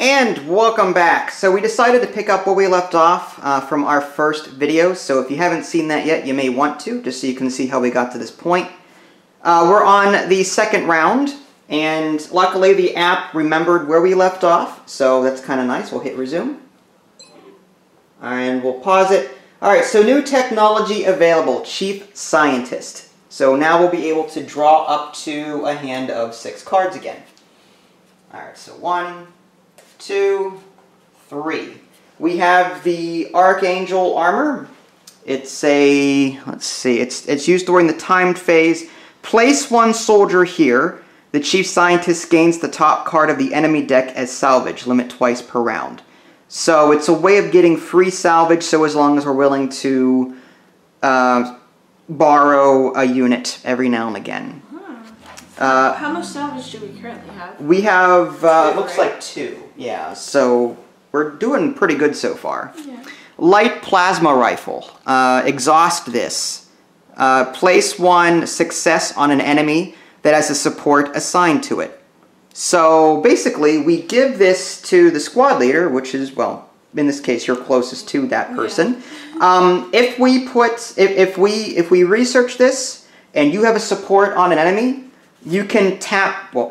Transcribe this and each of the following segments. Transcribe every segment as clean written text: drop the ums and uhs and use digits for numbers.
And welcome back. So we decided to pick up where we left off from our first video. So if you haven't seen that yet, you may want to, just so you can see how we got to this point. We're on the second round, and luckily the app remembered where we left off, so that's kind of nice. We'll hit resume. And we'll pause it. Alright, so new technology available, Chief Scientist. So now we'll be able to draw up to a hand of 6 cards again. Alright, so 1, 2, 3. We have the Archangel armor. It's a, let's see, it's used during the timed phase. Place 1 soldier here. The Chief Scientist gains the top card of the enemy deck as salvage, limit twice per round. So it's a way of getting free salvage, so as long as we're willing to borrow a unit every now and again. How much salvage do we currently have? We have, looks like 2. Yeah, so we're doing pretty good so far. Yeah. Light plasma rifle. Exhaust this. Place 1 success on an enemy that has a support assigned to it. So basically, we give this to the squad leader, which is, well, in this case, you're closest to that person. Yeah. If we research this and you have a support on an enemy, you can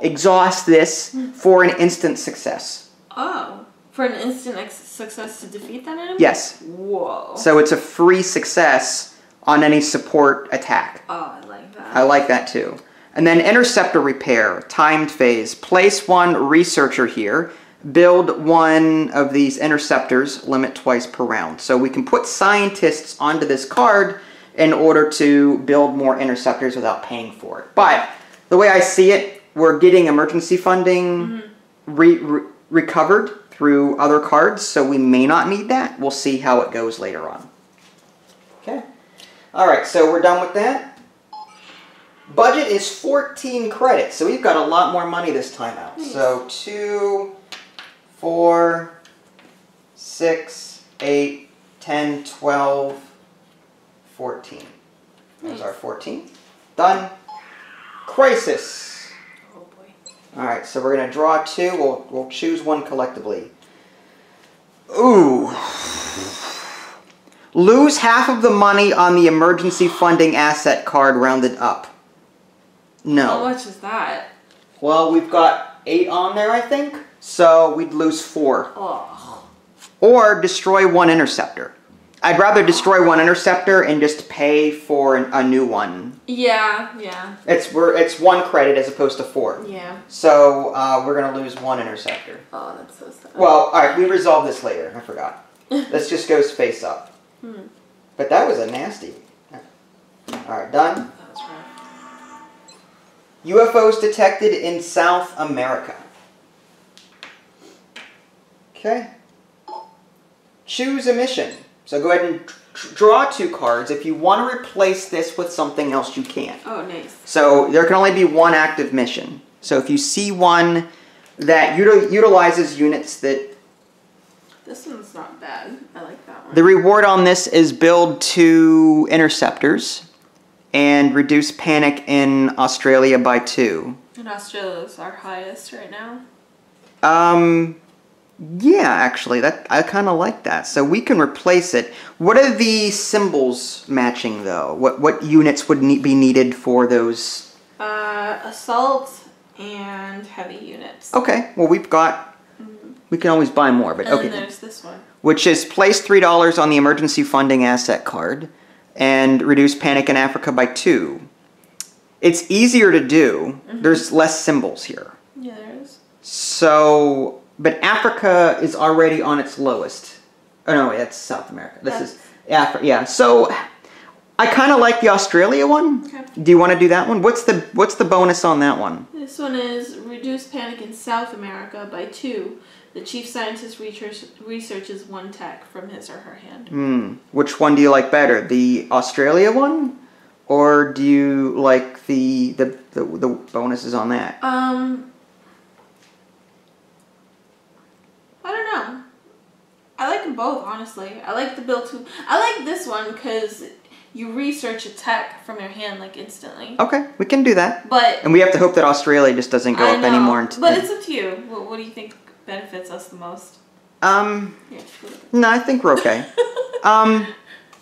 exhaust this for an instant success. Oh, for an instant success to defeat that enemy? Yes. Whoa. So it's a free success on any support attack. Oh, I like that. I like that too. And then Interceptor Repair, timed phase. Place 1 researcher here. Build 1 of these interceptors, limit twice per round. So we can put scientists onto this card in order to build more interceptors without paying for it. But the way I see it, we're getting emergency funding recovered through other cards, so we may not need that. We'll see how it goes later on. Okay. Alright, so we're done with that. Budget is 14 credits, so we've got a lot more money this time out. Nice. So 2, 4, 6, 8, 10, 12, 14. There's our 14. Done. Crisis. Oh boy. Alright, so we're going to draw 2. We'll choose 1 collectively. Ooh. Lose half of the money on the emergency funding asset card rounded up. No. How much is that? Well, we've got 8 on there, I think. So we'd lose 4. Oh. Or destroy 1 interceptor. I'd rather destroy 1 interceptor and just pay for a new one. Yeah, yeah. It's 1 credit as opposed to 4. Yeah. So we're gonna lose 1 interceptor. Oh, that's so sad. Well, all right, we resolve this later. I forgot. This just goes face up. But that was a nasty. All right, done. That was rough. UFOs detected in South America. Okay. Choose a mission. So go ahead and draw 2 cards. If you want to replace this with something else, you can. Oh, nice. So there can only be 1 active mission. So if you see one that utilizes units that... This one's not bad. I like that one. The reward on this is build 2 interceptors and reduce panic in Australia by 2. And Australia's our highest right now. Yeah, actually, I kind of like that. So we can replace it. What are the symbols matching, though? What units would be needed for those? Assault and heavy units. Okay, well, we've got... We can always buy more, but okay. And then there's this one. Which is place $3 on the emergency funding asset card and reduce panic in Africa by 2. It's easier to do. There's less symbols here. Yeah, there is. So, but Africa is already on its lowest. Oh no, that's South America. This is Africa. Yeah. So, I kind of like the Australia one. Okay. Do you want to do that one? What's the bonus on that one? This one is reduce panic in South America by 2. The Chief Scientist researches 1 tech from his or her hand. Which one do you like better? The Australia one? Or do you like the bonuses on that? I don't know. I like them both, honestly. I like the build 2. I like this one because you research a tech from your hand like instantly. Okay, we can do that. But and we have to hope that Australia just doesn't go up anymore. But it's up to you. What do you think benefits us the most? No, I think we're okay.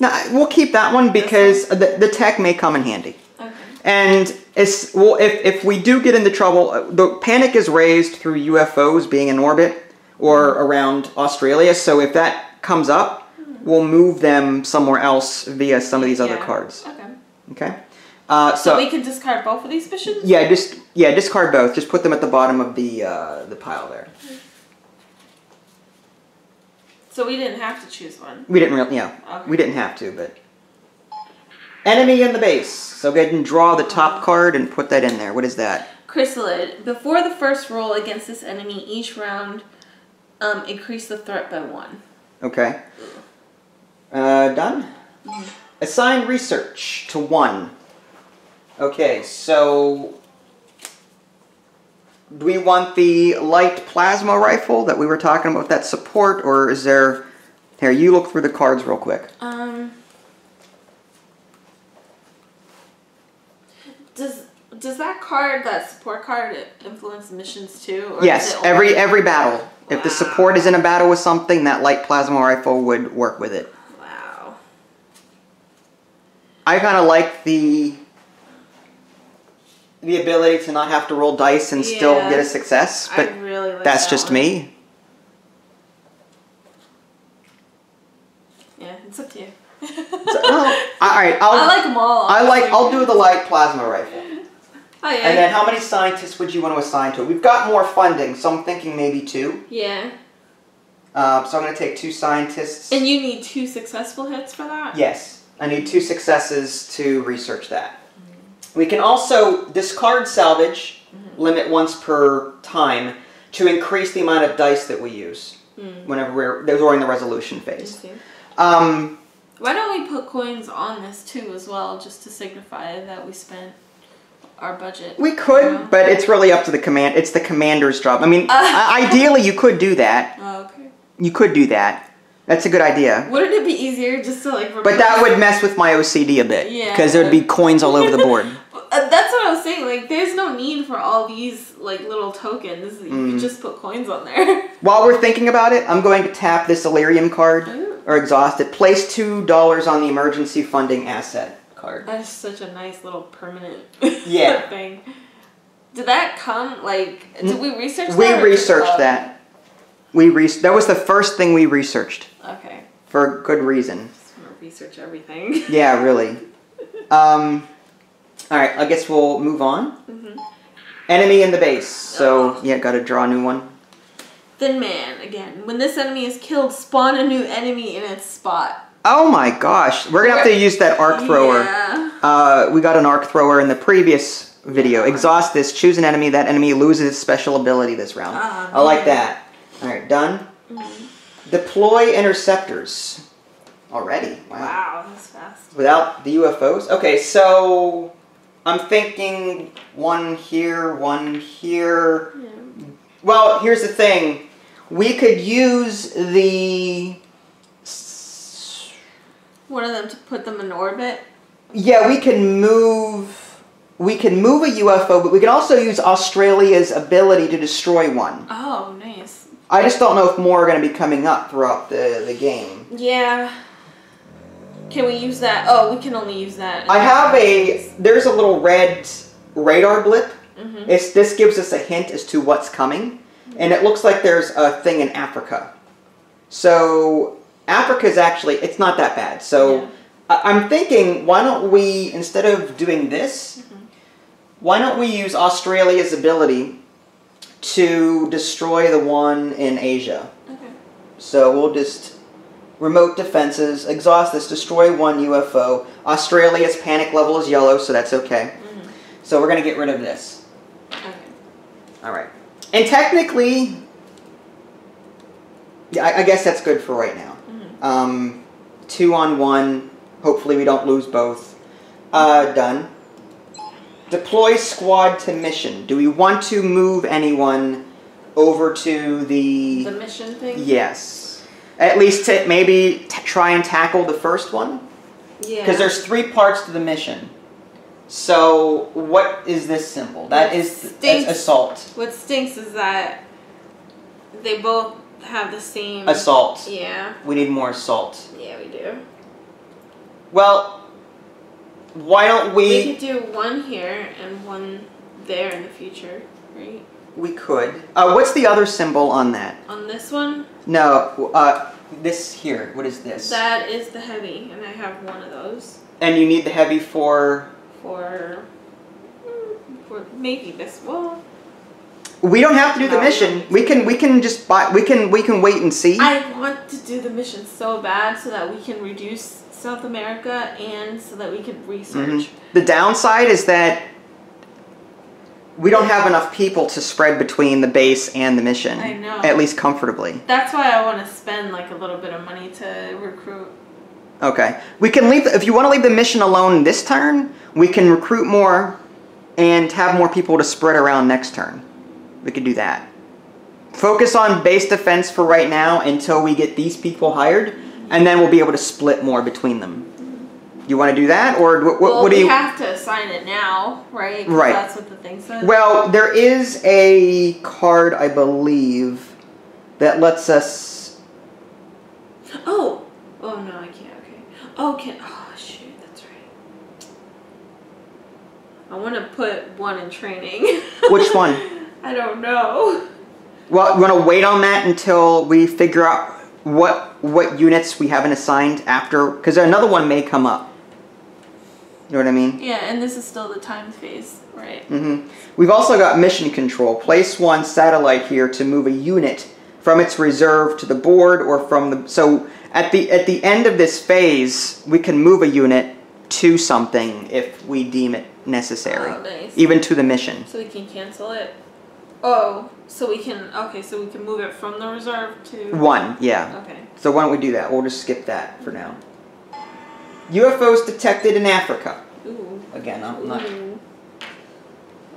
No, we'll keep that one because the tech may come in handy. Okay. And if we do get into trouble, the panic is raised through UFOs being in orbit or around Australia. So if that comes up, we'll move them somewhere else via some of these other cards. Okay. Okay. So we can discard both of these missions? Yeah, discard both. Just put them at the bottom of the pile there. So we didn't have to choose one? We didn't really, we didn't have to, but... Enemy in the base. So go ahead and draw the top card and put that in there. What is that? Chrysalid. Before the first roll against this enemy, each round increase the threat by 1. Okay. Done? Assign research to 1. Okay, so... Do we want the light plasma rifle that we were talking about, that support, or is there... Here, you look through the cards real quick. Does that card, that support card, influence missions too? Or yes, every battle. Wow. If the support is in a battle with something, that light plasma rifle would work with it. Wow. I kind of like the ability to not have to roll dice and still get a success, but I really like that's that just one. me. Yeah, it's up to you. All right, I like them all. Honestly. I'll do the light plasma rifle. Oh yeah. And then how many scientists would you want to assign to it? We've got more funding, so I'm thinking maybe 2. Yeah. So I'm going to take 2 scientists. And you need 2 successful hits for that? Yes, I need 2 successes to research that. We can also discard salvage, limit once per time, to increase the amount of dice that we use whenever we're during the resolution phase. Why don't we put coins on this too as well, just to signify that we spent our budget? We could, but it's really up to the command. It's the commander's job. I mean, ideally you could do that. Oh, okay. You could do that. That's a good idea. Wouldn't it be easier just to like... But that would mess with my OCD a bit. Yeah. Because there would be coins all over the board. That's what I was saying. Like, there's no need for all these like little tokens. You could just put coins on there. While we're thinking about it, I'm going to tap this Illyrium card. Or exhaust it. Place $2 on the emergency funding asset card. That is such a nice little permanent thing. Did that come, like, did we research that? We researched that. That was the first thing we researched. Okay. For good reason. Just want to research everything. Yeah, really. Alright, I guess we'll move on. Enemy in the base. So, yeah, gotta draw a new one. Thin Man, again. When this enemy is killed, spawn a new enemy in its spot. Oh my gosh. We're gonna have to use that arc thrower. Yeah. We got an arc thrower in the previous video. Exhaust this, choose an enemy. That enemy loses special ability this round. I like that. Alright, done. Deploy interceptors. Already. Wow, that's fast. Without the UFOs? Okay, so I'm thinking 1 here, 1 here. Yeah. Well, here's the thing. We could use the... One of them to put them in orbit? Yeah, we can move a UFO, but we can also use Australia's ability to destroy one. Oh, nice. I just don't know if more are going to be coming up throughout the game. Yeah. Can we use that? Oh, we can only use that. There's a little red radar blip. This gives us a hint as to what's coming. And it looks like there's a thing in Africa. So, Africa's actually, it's not that bad. So, I'm thinking, why don't we, instead of doing this, why don't we use Australia's ability to destroy the one in Asia? Okay. So, we'll just... Remote defenses, exhaust this, destroy 1 UFO. Australia's panic level is yellow, so that's okay. So we're going to get rid of this. Okay. Alright. And technically, yeah, I guess that's good for right now. 2 on 1. Hopefully we don't lose both. Done. Deploy squad to mission. Do we want to move anyone over to the... The mission thing? Yes. At least to maybe try and tackle the first one. Yeah. Because there's 3 parts to the mission. So, what is this symbol? That's assault. What stinks is that they both have the same... Assault. Yeah. We need more assault. Yeah, we do. Well, why don't we... We could do one here and one there in the future, right? We could. What's the other symbol on that? On this one? No, this here. What is this? That is the heavy, and I have one of those. And you need the heavy for... For maybe this one. We don't have to do the mission. We can just buy. We can wait and see. I want to do the mission so bad so that we can reduce South America and so that we can research. Mm-hmm. The downside is that we don't have enough people to spread between the base and the mission. I know. At least comfortably. That's why I want to spend like a little bit of money to recruit. Okay. We can leave. If you want to leave the mission alone this turn, we can recruit more and have more people to spread around next turn. We could do that. Focus on base defense for right now until we get these people hired, and then we'll be able to split more between them. You want to do that, or what do you? We have to assign it now, right? Right. That's what the thing says. Well, there is a card, I believe, that lets us. Oh no, I can't. Okay. Oh shoot, that's right. I want to put one in training. Which one? I don't know. Well, you want to wait on that until we figure out what units we haven't assigned after, because another one may come up. You know what I mean? Yeah, and this is still the time phase, right? Mm-hmm. We've also got mission control. Place one satellite here to move a unit from its reserve to the board, or from the... So at the end of this phase, we can move a unit to something if we deem it necessary. Oh, nice. Even to the mission. So we can cancel it. Oh, so we can... Okay, so we can move it from the reserve to... One, yeah. Okay. So why don't we do that? We'll just skip that for now. UFOs detected in Africa. Ooh. Again, I'm not... Ooh.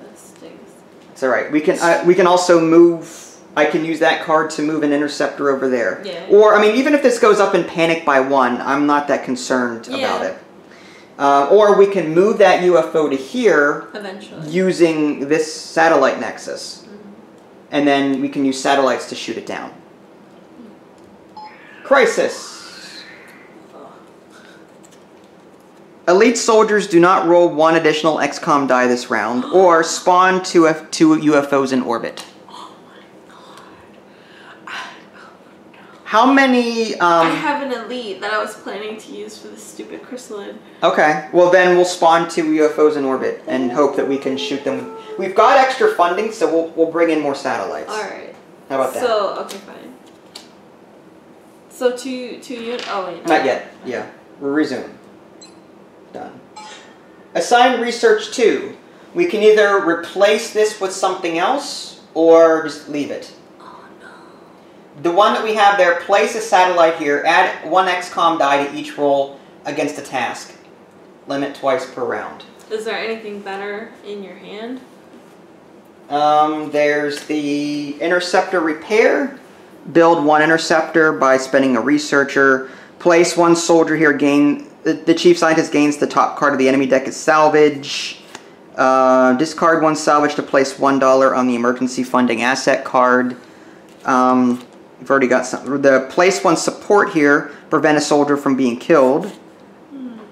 That stinks. It's alright. We can also move... I can use that card to move an interceptor over there. Yeah. Or, I mean, even if this goes up in panic by one, I'm not that concerned about it. Or we can move that UFO to here... Eventually. Using this satellite nexus. And then we can use satellites to shoot it down. Crisis. Elite soldiers do not roll one additional XCOM die this round, or spawn two UFOs in orbit. Oh my god. How many... I have an elite that I was planning to use for this stupid chrysalid. Okay, well then we'll spawn two UFOs in orbit and hope that we can shoot them. We've got extra funding, so we'll bring in more satellites. Alright. How about that? So, okay, fine. So two units... Oh, wait. Not yet. Yeah. We'll resume. Done. Assign research 2. We can either replace this with something else, or just leave it. Oh, no. The one that we have there, place a satellite here, add 1 XCOM die to each roll against a task. Limit twice per round. Is there anything better in your hand? There's the interceptor repair. Build 1 interceptor by spending a researcher. Place 1 soldier here. The chief scientist gains the top card of the enemy deck as salvage. Discard 1 salvage to place $1 on the emergency funding asset card. We've already got some. The place 1 support here. Prevent a soldier from being killed.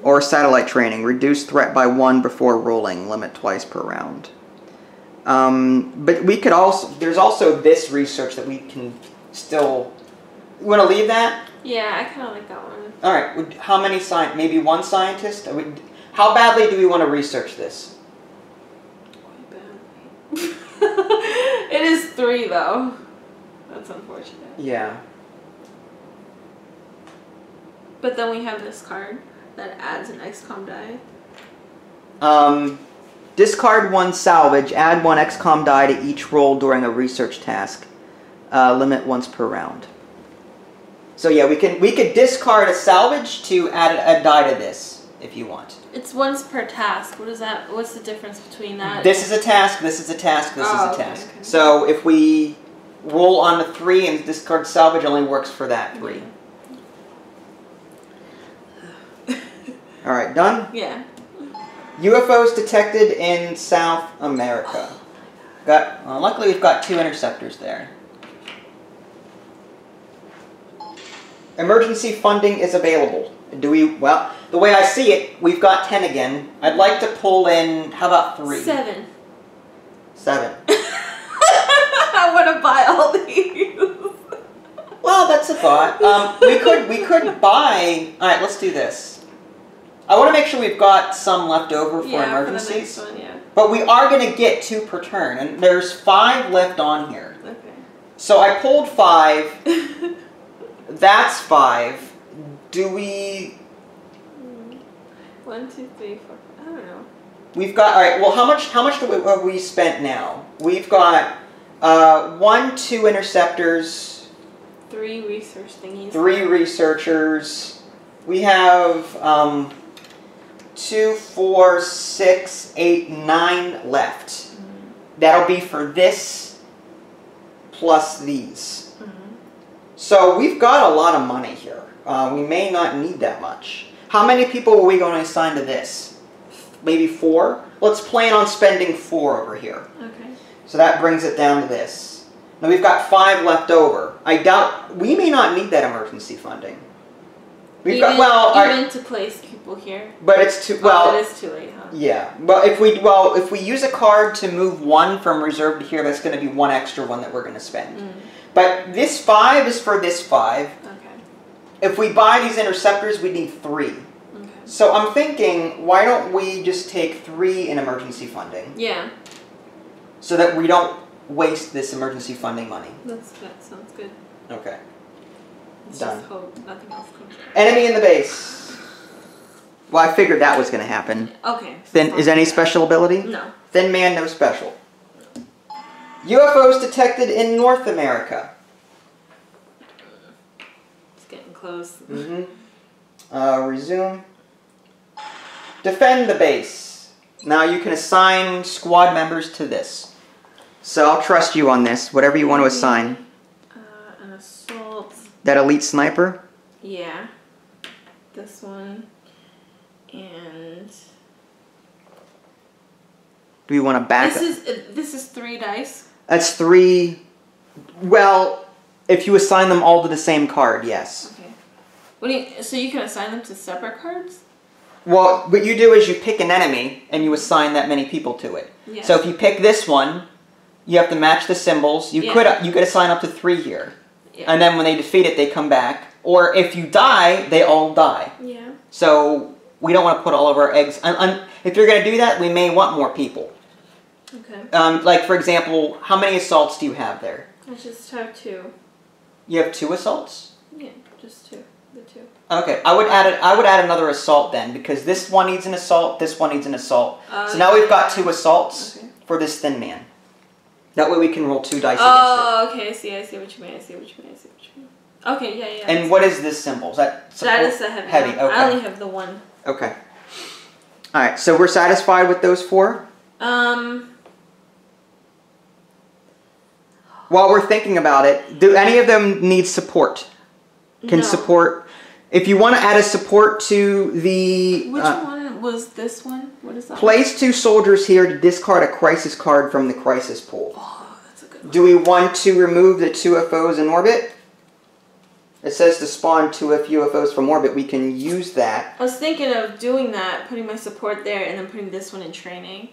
Or satellite training. Reduce threat by 1 before rolling. Limit twice per round. But we could also... There's also this research that we can still... You want to leave that? Yeah, I kind of like that one. Alright, how many maybe 1 scientist? How badly do we want to research this? Quite badly. It is 3, though. That's unfortunate. Yeah. But then we have this card that adds an XCOM die. Discard 1 salvage, add 1 XCOM die to each roll during a research task. Limit once per round. So yeah, we could discard a salvage to add a die to this, if you want. It's once per task. What is that? What's the difference between that? This is a task, this is a task, this is a okay, task. okay. So if we roll on the 3 and discard salvage, only works for that 3. Alright, done? Yeah. UFOs detected in South America. Luckily we've got 2 interceptors there. Emergency funding is available. Do we, well, the way I see it, we've got 10 again. I'd like to pull in, how about 3? 7. 7. I want to buy all these. Well, that's a thought. We could buy, alright, let's do this. I want to make sure we've got some left over for emergencies. For the next one, yeah. But we are going to get 2 per turn, and there's 5 left on here. Okay. So I pulled 5. That's 5. Do we... 1, 2, 3, 4, 5. I don't know. We've got, alright, well, how much have we spent now? We've got 1, 2 interceptors. 3 research thingies. 3 researchers. We have 2, 4, 6, 8, 9 left. Mm-hmm. That'll be for this plus these. Mm-hmm. So we've got a lot of money here. We may not need that much. How many people are we going to assign to this? Maybe 4? Let's plan on spending 4 over here. Okay. So that brings it down to this. Now we've got 5 left over. I doubt, we may not need that emergency funding. We've got, well, even to place people here. But it's too, well. It is too late, huh? Yeah. But if we use a card to move 1 from reserve to here, that's going to be 1 extra one that we're going to spend. Mm. But this 5 is for this 5. Okay. If we buy these interceptors, we need 3. Okay. So I'm thinking, why don't we just take 3 in emergency funding? Yeah. So that we don't waste this emergency funding money. That sounds good. Okay. Let's Done. just hope nothing else comes up. Enemy in the base. Well, I figured that was going to happen. Okay. Then, is any special ability? No. Thin Man, no special. UFOs detected in North America. It's getting close. Mm-hmm. Resume. Defend the base. Now you can assign squad members to this. So I'll trust you on this. Whatever you want to assign. An assault. That elite sniper? Yeah. This one. And... Do we want to back up? This is 3 dice? That's 3... Well, if you assign them all to the same card, yes. Okay. So you can assign them to separate cards? Well, what you do is you pick an enemy, and you assign that many people to it. Yeah. So if you pick this one, you have to match the symbols. You could assign up to 3 here. Yeah. And then when they defeat it, they come back. Or if you die, they all die. Yeah. So we don't want to put all of our eggs... if you're going to do that, we may want more people. Okay. Like, for example, how many assaults do you have there? I just have 2. You have 2 assaults? Yeah, just 2. The 2. Okay, I would add another assault then, because this one needs an assault, this one needs an assault. So now we've got 2 assaults for this Thin Man. That way we can roll 2 dice against it. Oh, okay, I see what you mean. Okay, yeah. And what is this symbol? Is that support? That is the heavy. Heavy, okay. I only have the 1. Okay. Alright, so we're satisfied with those 4? While we're thinking about it, do any of them need support? Can support... If you want to add a support to the... Which one was this one? What is that? Place 2 soldiers here to discard a crisis card from the crisis pool. Oh, that's a good one. Do we want to remove the 2 UFOs in orbit? It says to spawn 2 UFOs from orbit. We can use that. I was thinking of doing that, putting my support there, and then putting this one in training.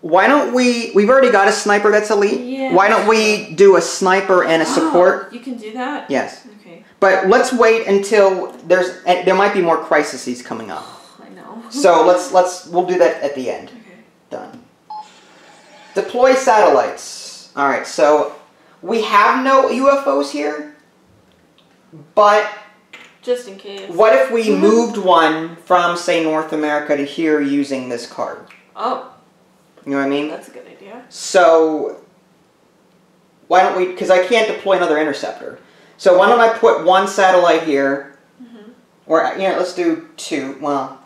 Why don't we... We've already got a sniper that's elite. Yeah. Why don't we do a sniper and a support? You can do that? Yes. Okay. But let's wait until there might be more crises coming up. I know. So we'll do that at the end. Okay. Done. Deploy satellites. All right. So we have no UFOs here, but just in case. What if we moved one from, say, North America to here using this card? Oh. You know what I mean? That's a good idea. So why don't we? Because I can't deploy another interceptor. So why don't I put 1 satellite here, or let's do 2. Well,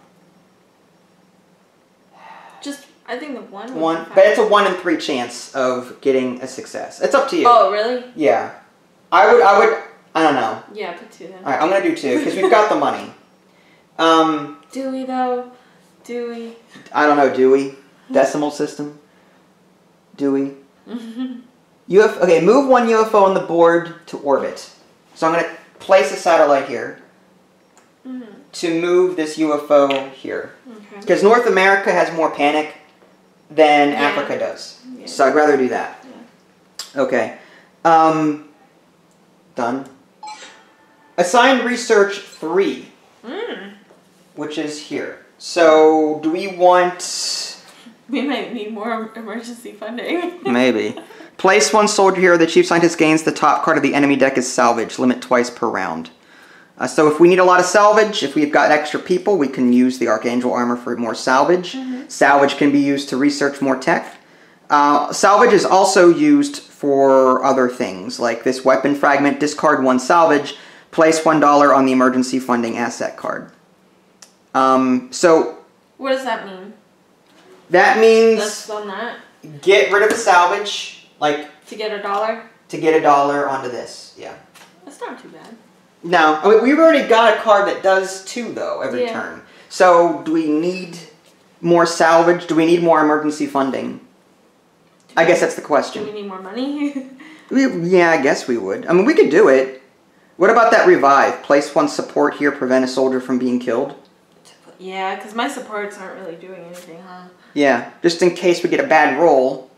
just I think the 1. One, but it's a 1 in 3 chance of getting a success. It's up to you. Oh, really? Yeah, I would. I don't know. Yeah, put 2 then. All right, I'm gonna do 2 because we've got the money. Do we though? Do we? I don't know. Do we? Decimal system? Do we? Okay, move 1 UFO on the board to orbit. So I'm going to place a satellite here to move this UFO here. Because North America has more panic than Africa does. Yeah. So I'd rather do that. Yeah. Okay. Done. Assign research 3, which is here. So do we want... We might need more emergency funding. Maybe. Place 1 soldier here. The chief scientist gains the top card of the enemy deck is salvage. Limit twice per round. So if we need a lot of salvage, if we've got extra people, we can use the Archangel armor for more salvage. Salvage can be used to research more tech. Salvage is also used for other things, like this weapon fragment, discard 1 salvage, place $1 on the emergency funding asset card. So... What does that mean? That means... That's on that? Get rid of the salvage, like... To get $1? To get $1 onto this, yeah. That's not too bad. No, I mean, we've already got a card that does 2, though, every turn. So, do we need more salvage? Do we need more emergency funding? I guess that's the question. Do we need more money? Yeah, I guess we would. I mean, we could do it. What about that revive? Place 1 support here, prevent a soldier from being killed? Yeah, because my supports aren't really doing anything, huh? Yeah, just in case we get a bad roll,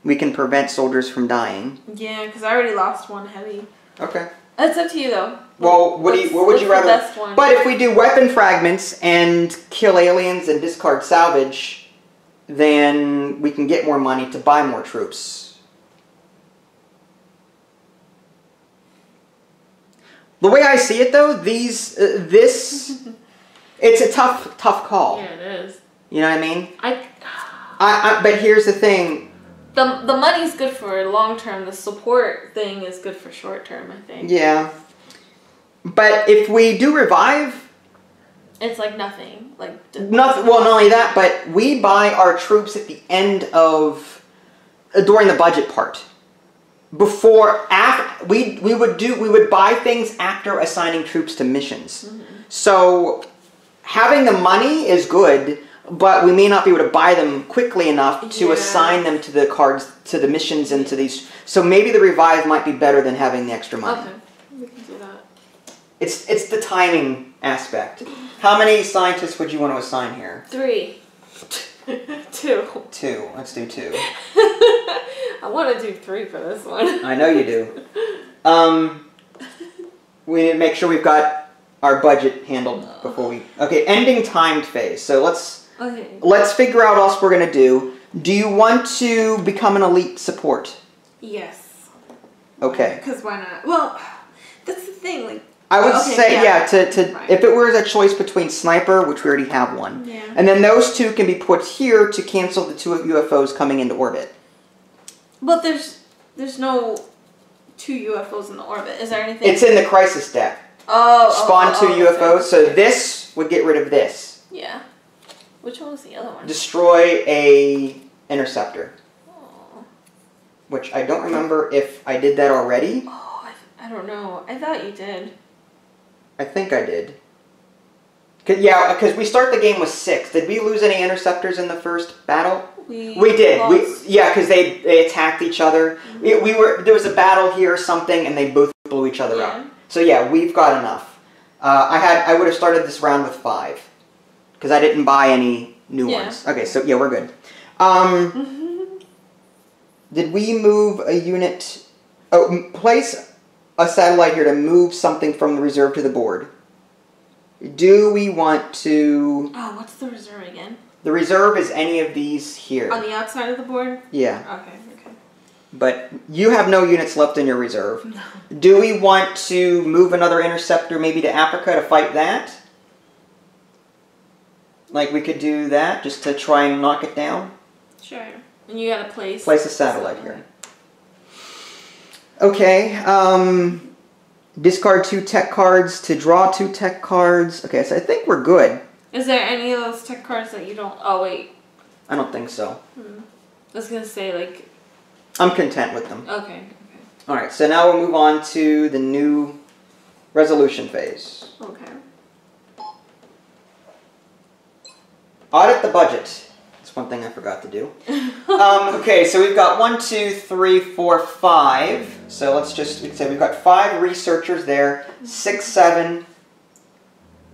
we can prevent soldiers from dying. Yeah, because I already lost 1 heavy. Okay. It's up to you, though. Well, what would you rather? Best one? But if we do weapon fragments and kill aliens and discard salvage, then we can get more money to buy more troops. The way I see it, though, this, it's a tough call. Yeah, it is. You know what I mean? But here's the thing. The money's good for long term. The support thing is good for short term, I think. Yeah. But if we do revive... It's like nothing. Nothing. Well, not only that, but we buy our troops at the end of... during the budget part. We would buy things after assigning troops to missions. So having the money is good, but we may not be able to buy them quickly enough to assign them to the cards, to the missions, and to these. So maybe the revive might be better than having the extra money. Okay, we can do that. It's the timing aspect. How many scientists would you want to assign here? 3. 2. 2. Let's do 2. I want to do 3 for this one. I know you do. We need to make sure we've got our budget handled before we... Okay, ending timed phase. So let's figure out what else we're going to do. Do you want to become an elite support? Yes. Okay. Because why not? Well, that's the thing. Like, I would say, if it were a choice between sniper, which we already have one, and then those 2 can be put here to cancel the 2 UFOs coming into orbit. But there's no 2 UFOs in the orbit. Is there anything? It's in the crisis deck. Spawn 2 UFOs, so this would get rid of this. Yeah. Which one was the other one? Destroy a interceptor. Oh. Which I don't remember if I did that already. Oh, I don't know. I thought you did. I think I did. Yeah, because we start the game with 6. Did we lose any interceptors in the first battle? We did. Lost. Because they attacked each other. There was a battle here or something, and they both blew each other up. So yeah, we've got enough. I would have started this round with 5, because I didn't buy any new ones. Okay, so yeah, we're good. Did we move a unit? Oh, place a satellite here to move something from the reserve to the board. Do we want to... Oh, what's the reserve again? The reserve is any of these here. On the outside of the board? Yeah. Okay. But you have no units left in your reserve. No. Do we want to move another interceptor maybe to Africa to fight that? Like we could do that just to try and knock it down? Sure. And you gotta place a satellite here. Okay. Discard 2 tech cards to draw 2 tech cards. Okay, so I think we're good. Is there any of those tech cards that you don't... Oh, wait. I don't think so. I was gonna say, like... I'm content with them. Okay. Alright, so now we'll move on to the new resolution phase. Okay. Audit the budget. That's one thing I forgot to do. Okay, so we've got 1, 2, 3, 4, 5. So let's just say we've got 5 researchers there. 6, 7,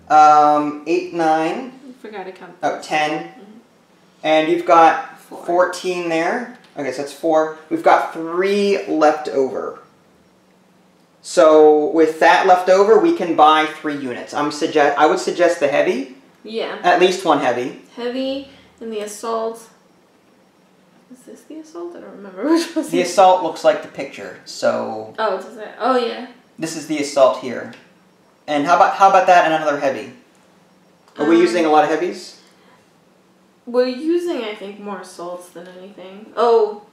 8, 9. I forgot to count. Oh, 10. And you've got 14 there. Okay, so that's 4. We've got 3 left over. So with that left over, we can buy 3 units. I would suggest the heavy. Yeah. At least 1 heavy. Heavy and the assault. Is this the assault? I don't remember which was the assault looks like the picture. So. Oh, does it? Oh yeah. This is the assault here. And how about that and another heavy? Are we using a lot of heavies? We're using, I think, more assaults than anything. Oh.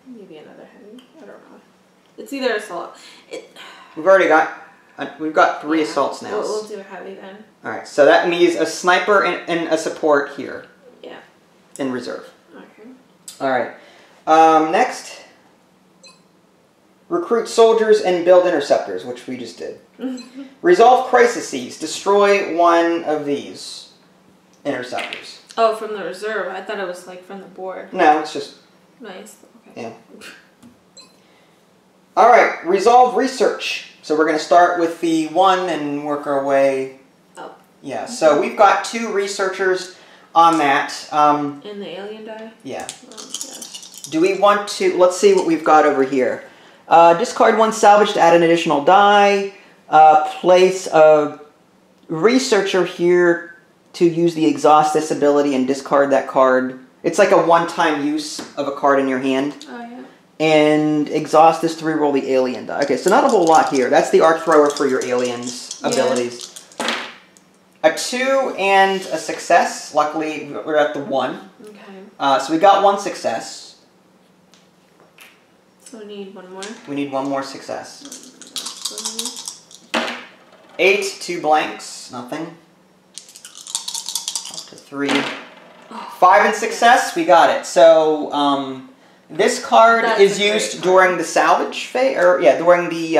Maybe another heavy. I don't know. It's either assault. We've got 3 assaults now. We'll do a heavy then. All right, so that means a sniper and a support here. Yeah. In reserve. Okay. All right. Next, recruit soldiers and build interceptors, which we just did. Resolve crises. Destroy 1 of these interceptors. Oh, from the reserve. I thought it was like from the board. No, it's just. Nice. Okay. Yeah. All right. Resolve research. So we're going to start with the 1 and work our way up. Yeah, so we've got 2 researchers on that. And the alien die? Yeah. Oh, gosh. Do we want to... Let's see what we've got over here. Discard 1 salvage to add an additional die. Place a researcher here to use the exhaust this ability and discard that card. It's like a one-time use of a card in your hand. Oh, yeah. And exhaust this to reroll the alien die. Okay, so not a whole lot here. That's the arc thrower for your aliens' abilities. A 2 and a success. Luckily, we're at the 1. Okay. So we got 1 success. So we need 1 more? We need 1 more success. 8, 2 blanks. Nothing. Up to 3. 5 and success. We got it. So, this card is used during the salvage phase, or during the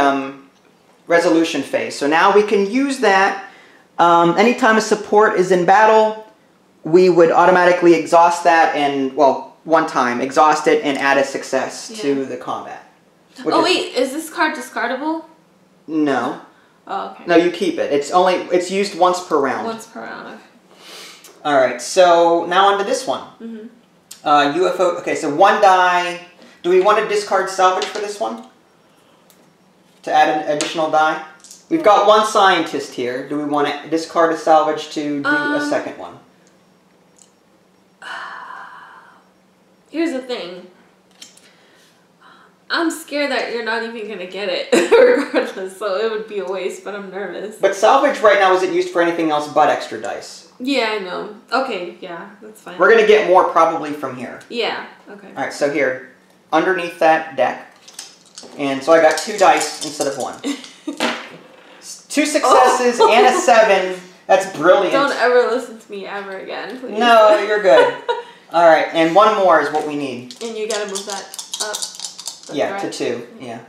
resolution phase. So now we can use that. Anytime a support is in battle, we would automatically exhaust that and, well, 1 time, exhaust it and add a success to the combat. Oh wait, is this card discardable? No. Oh, okay. No, you keep it. It's used once per round. Once per round, okay. Alright, so now onto this one. Mm-hmm. UFO, okay, so 1 die. Do we want to discard salvage for this one? To add an additional die? We've got 1 scientist here. Do we want to discard a salvage to do a second one? Here's the thing. I'm scared that you're not even going to get it, regardless, so it would be a waste, but I'm nervous. But salvage right now isn't used for anything else but extra dice. Yeah, I know. Okay, yeah, that's fine. We're going to get more probably from here. Yeah, okay. Alright, so here, underneath that deck. And so I got 2 dice instead of 1. 2 successes and a 7. That's brilliant. Don't ever listen to me ever again, please. No, you're good. Alright, and 1 more is what we need. And you gotta move that up. Yeah, to 2. Yeah.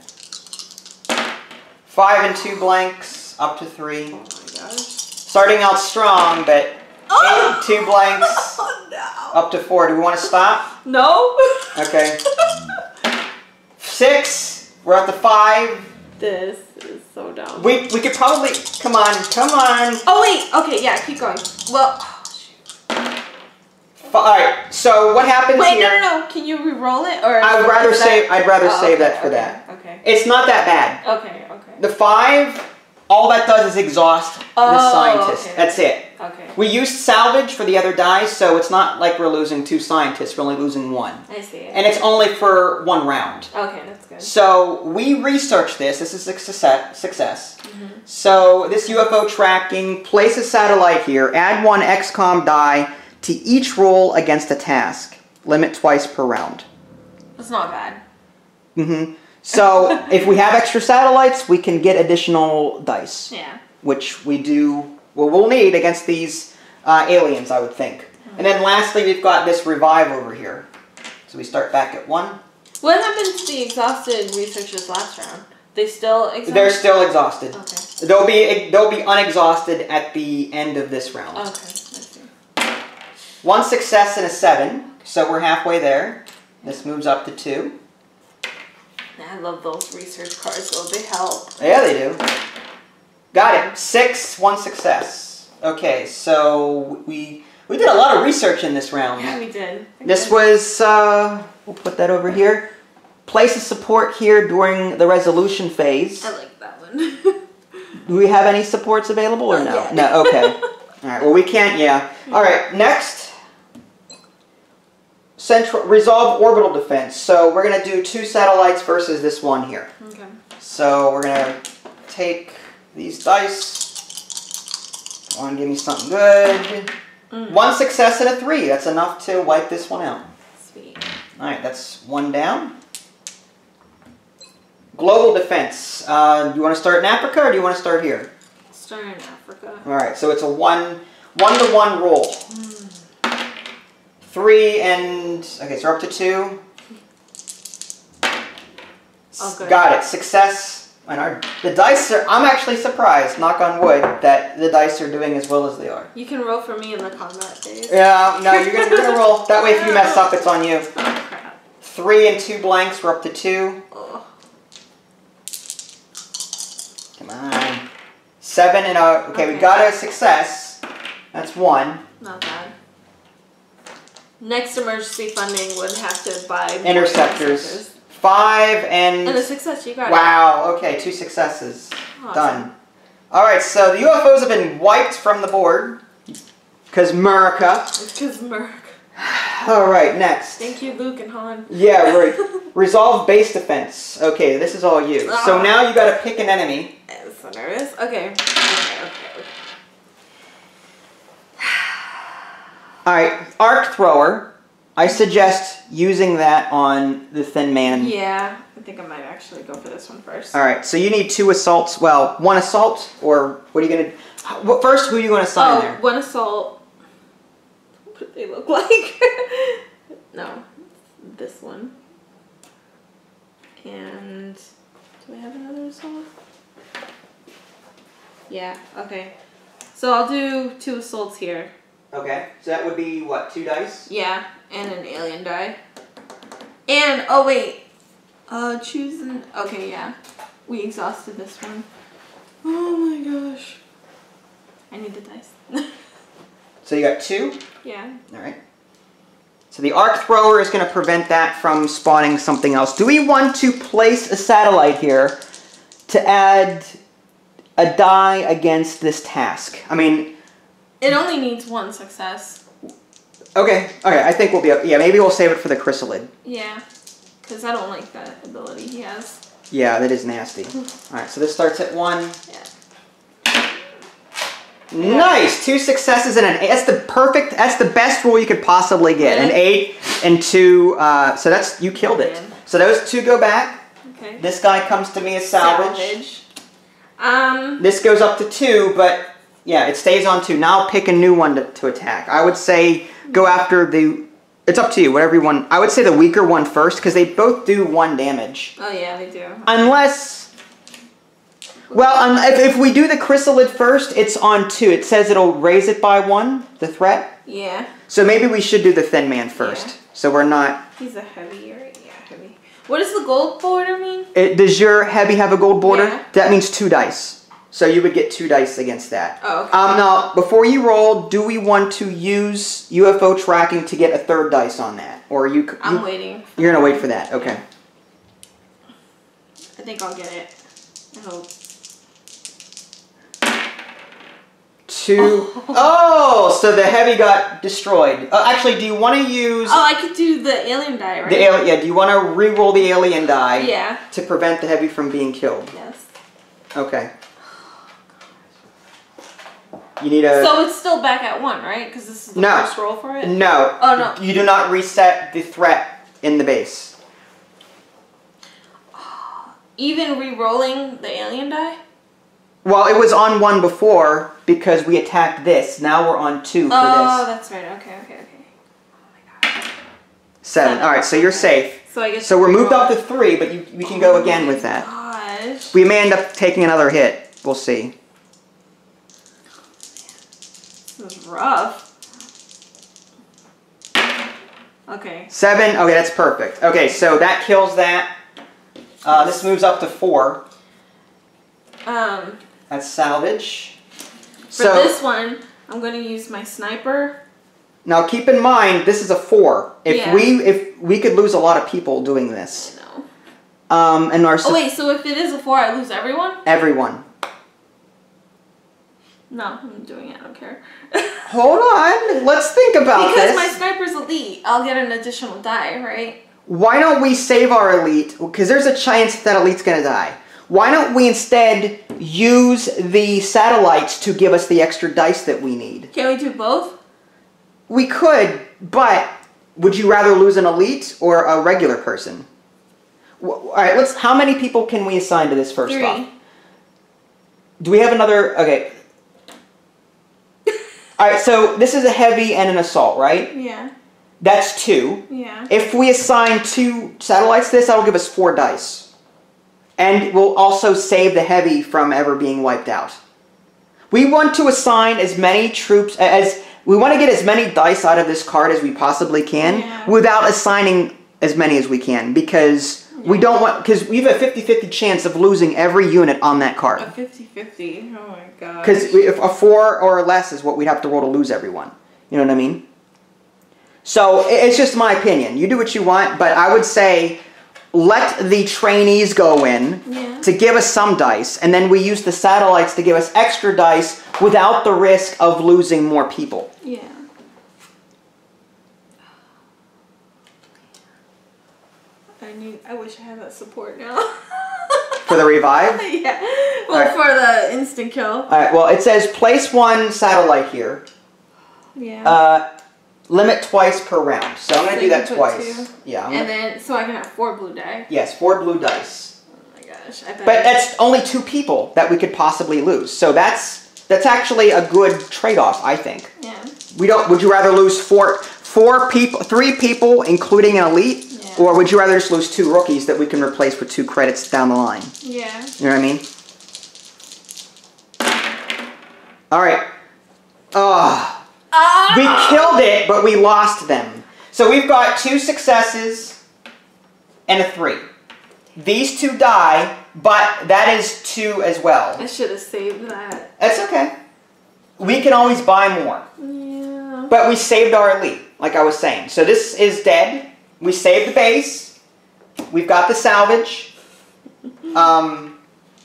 5 and 2 blanks, up to 3. Oh my gosh. Starting out strong, but 8, 2 blanks, Oh no. up to 4. Do we want to stop? No. Okay. 6. We're at the 5. This is so dumb. We could probably... Come on. Oh wait. Okay. Yeah. Keep going. Well. Oh, shoot. Alright, so what happens wait, here... no. Can you re-roll it, or? I'd rather save that for okay, that. Okay. It's not that bad. Okay. Okay. The 5, all that does is exhaust the scientist. Okay. That's it. Okay. We used salvage for the other dice, so it's not like we're losing 2 scientists. We're only losing 1. I see. And it's only for 1 round. Okay, that's good. So we researched this. This is a success. Mm-hmm. So this UFO tracking, place a satellite here, add 1 XCOM die to each roll against a task. Limit twice per round. That's not bad. Mm-hmm. So if we have extra satellites, we can get additional dice. Yeah. Which we do, well, we'll need against these aliens, I would think. Mm-hmm. And then lastly, we've got this revive over here. So we start back at 1. What happened to the exhausted researchers last round? They still exhausted? They're still exhausted. Okay. They'll be unexhausted at the end of this round. Okay. 1 success and a 7. So we're halfway there. This moves up to 2. I love those research cards, though. They help. Yeah, they do. Got it. 6, 1 success. Okay, so we did a lot of research in this round. Yeah, we did. This was, we'll put that over here. Place a support here during the resolution phase. I like that one. Do we have any supports available or no? Yeah. No, okay. Alright, well we can't, yeah. Alright, next. Resolve orbital defense. So we're going to do 2 satellites versus this one here. Okay. So we're going to take these dice. One, give me something good. 1 success and a 3. That's enough to wipe this one out. Sweet. Alright, that's 1 down. Global defense. Do you want to start in Africa or do you want to start here? Start in Africa. Alright, so it's a 1-to-1 roll. 3 and... Okay, so we're up to 2. Oh, good. Got it. Success. And the dice are... I'm actually surprised, knock on wood, that the dice are doing as well as they are. You can roll for me in the combat phase. Yeah, no, you're gonna roll. That way if you mess up, it's on you. Oh, crap. 3 and 2 blanks, we're up to 2. Oh. Come on. 7 and a... Okay, we got a success. That's 1. Not bad. Next emergency funding would have to buy more Interceptors. 5 and... And a success, you got it. Wow, okay, 2 successes. Awesome. Done. Alright, so the UFOs have been wiped from the board. Because America. Because Merc. Alright, next. Thank you, Luke and Han. Yeah, right. Resolve base defense. Okay, this is all you. So now you gotta pick an enemy. I'm so nervous. Okay. Alright, arc thrower. I suggest using that on the thin man. Yeah, I think I might actually go for this one first. Alright, so you need 2 assaults. Well, 1 assault, or what are you gonna... First, who are you gonna assign there? 1 assault. What do they look like? No, this one. And do I have another assault? Yeah, okay. So I'll do 2 assaults here. Okay, so that would be, what, 2 dice? Yeah, and an alien die. And, oh wait. Choose an... Okay, yeah. We exhausted this one. Oh my gosh. I need the dice. So you got 2? Yeah. Alright. So the arc thrower is going to prevent that from spawning something else. Do we want to place a satellite here to add a die against this task? I mean... It only needs 1 success. Okay, I think we'll be... Yeah, maybe we'll save it for the chrysalid. Yeah. Because I don't like that ability he has. Yeah, that is nasty. Alright, so this starts at 1. Yeah. Nice! 2 successes and an 8. That's the perfect... That's the best roll you could possibly get. An 8 and 2... so that's... You killed it. So those 2 go back. Okay. This guy comes to me as salvage. This goes up to 2, but... Yeah, it stays on 2. Now pick a new one to attack. I would say go after the... It's up to you, whatever you want. I would say the weaker one first, because they both do 1 damage. Oh yeah, they do. Unless... Well, if we do the chrysalid first, it's on 2. It says it'll raise it by 1, the threat. Yeah. So maybe we should do the thin man first. Yeah. So we're not... He's a heavy, right? Yeah, heavy. What does the gold border mean? Does your heavy have a gold border? Yeah. That means 2 dice. So you would get 2 dice against that. Oh, okay. Now, before you roll, do we want to use UFO tracking to get a 3rd dice on that? Or I'm waiting. You're going to wait for that. Okay. I think I'll get it. I hope. 2. Oh, so the heavy got destroyed. Actually, do you want to use... Oh, I could do the alien die, right? The alien, yeah. Do you want to re-roll the alien die? Yeah. To prevent the heavy from being killed? Yes. Okay. You need a... So it's still back at 1, right? Because this is the first roll for it? No. Oh, no. You do not reset the threat in the base. Even re-rolling the alien die? Well, it was on 1 before because we attacked this. Now we're on 2 for this. Oh, that's right. Okay. Oh my god. 7. Alright, so you're safe. So I guess... So we're moved up to 3, but we can go again with that. Gosh. We may end up taking another hit. We'll see. This is rough. Okay. 7. Okay, that's perfect. Okay, so that kills that. This moves up to 4. That's salvage. For this one, I'm going to use my sniper. Now keep in mind, this is a 4. If we could lose a lot of people doing this. No. And our oh wait, so if it is a 4, I lose everyone? Everyone. No, I'm doing it. I don't care. Hold on. Let's think about this. Because my sniper's elite, I'll get an additional die, right? Why don't we save our elite? Because there's a chance that elite's going to die. Why don't we instead use the satellites to give us the extra dice that we need? Can we do both? We could, but would you rather lose an elite or a regular person? All right, how many people can we assign to this first 3. off? Do we have another? Okay. All right, so this is a heavy and an assault, right? Yeah. That's 2. Yeah. If we assign 2 satellites to this, that'll give us 4 dice. And we'll also save the heavy from ever being wiped out. We want to assign as many troops as... We want to get as many dice out of this card as we possibly can without assigning as many as we can, because we don't want... Because we have a 50-50 chance of losing every unit on that card. A 50-50? Oh my god. Because if a 4 or less is what we'd have to roll to lose everyone. You know what I mean? So, it's just my opinion. You do what you want, but I would say let the trainees go in to give us some dice, and then we use the satellites to give us extra dice without the risk of losing more people. Yeah. I wish I had that support now. For the revive? Yeah. Well, for the instant kill. Alright, well, it says place 1 satellite here. Yeah. Limit twice per round. So I'm going to do that twice. 2. Yeah. And then, so I can have 4 blue die. Yes, 4 blue dice. Oh my gosh. I bet. But that's only 2 people that we could possibly lose. So that's actually a good trade-off, I think. Yeah. Would you rather lose 3 people, including an elite? Yeah. Or would you rather just lose 2 rookies that we can replace with 2 credits down the line? Yeah. You know what I mean? Alright. We killed it, but we lost them. So we've got 2 successes and a 3. These 2 die, but that is 2 as well. I should have saved that. That's okay. We can always buy more. Yeah. But we saved our elite, like I was saying. So this is dead. We saved the base. We've got the salvage.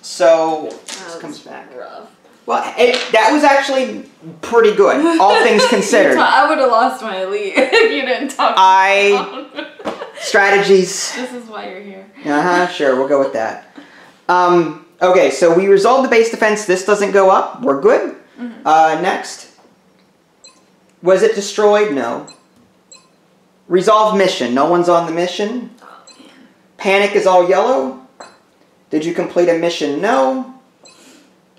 So this comes back. Rough. Well, that was actually pretty good, all things considered. I would have lost my elite if you didn't talk to me. Strategies. This is why you're here. Sure, we'll go with that. Okay, so we resolved the base defense. This doesn't go up. We're good. Next. Was it destroyed? No. Resolve mission. No one's on the mission. Oh, man. Panic is all yellow. Did you complete a mission? No.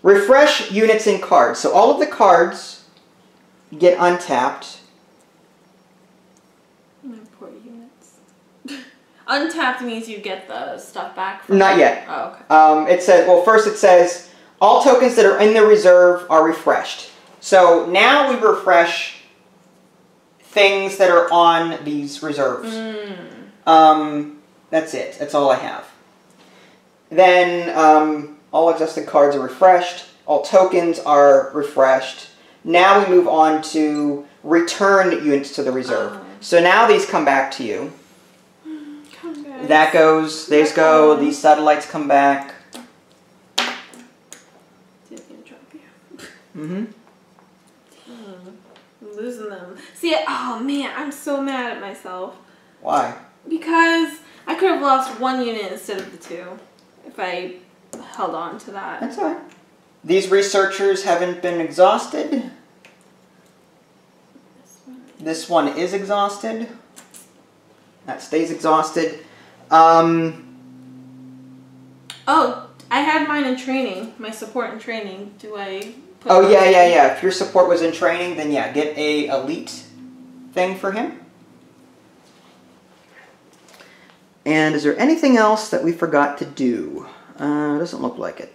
Refresh units and cards. So all of the cards get untapped. Import units. Untapped means you get the stuff back from Not yet. Oh, okay. It says, well, first it says, all tokens that are in the reserve are refreshed. So now we refresh things that are on these reserves. That's it. That's all I have. Then all existing cards are refreshed. All tokens are refreshed. Now we move on to return units to the reserve. So now these come back to you. That goes, these go, these satellites come back. I'm losing them. See, oh man, I'm so mad at myself. Why? Because I could have lost 1 unit instead of the 2 if I held on to that. That's all right. These researchers haven't been exhausted. This one is exhausted. That stays exhausted. Oh, I had mine in training. My support in training. Do I put yeah. If your support was in training, then yeah, get a elite thing for him. And is there anything else that we forgot to do? Doesn't look like it.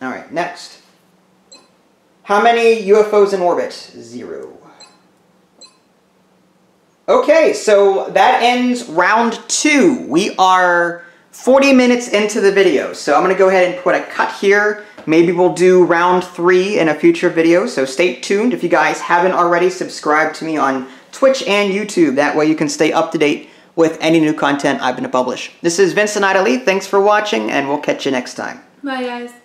Alright, next. How many UFOs in orbit? 0. Okay, so that ends round 2. We are 40 minutes into the video, so I'm going to go ahead and put a cut here. Maybe we'll do round 3 in a future video, so stay tuned. If you guys haven't already, subscribe to me on Twitch and YouTube. That way you can stay up to date with any new content I'm going to publish. This is Vincent Ida Lee. Thanks for watching, and we'll catch you next time. Bye, guys.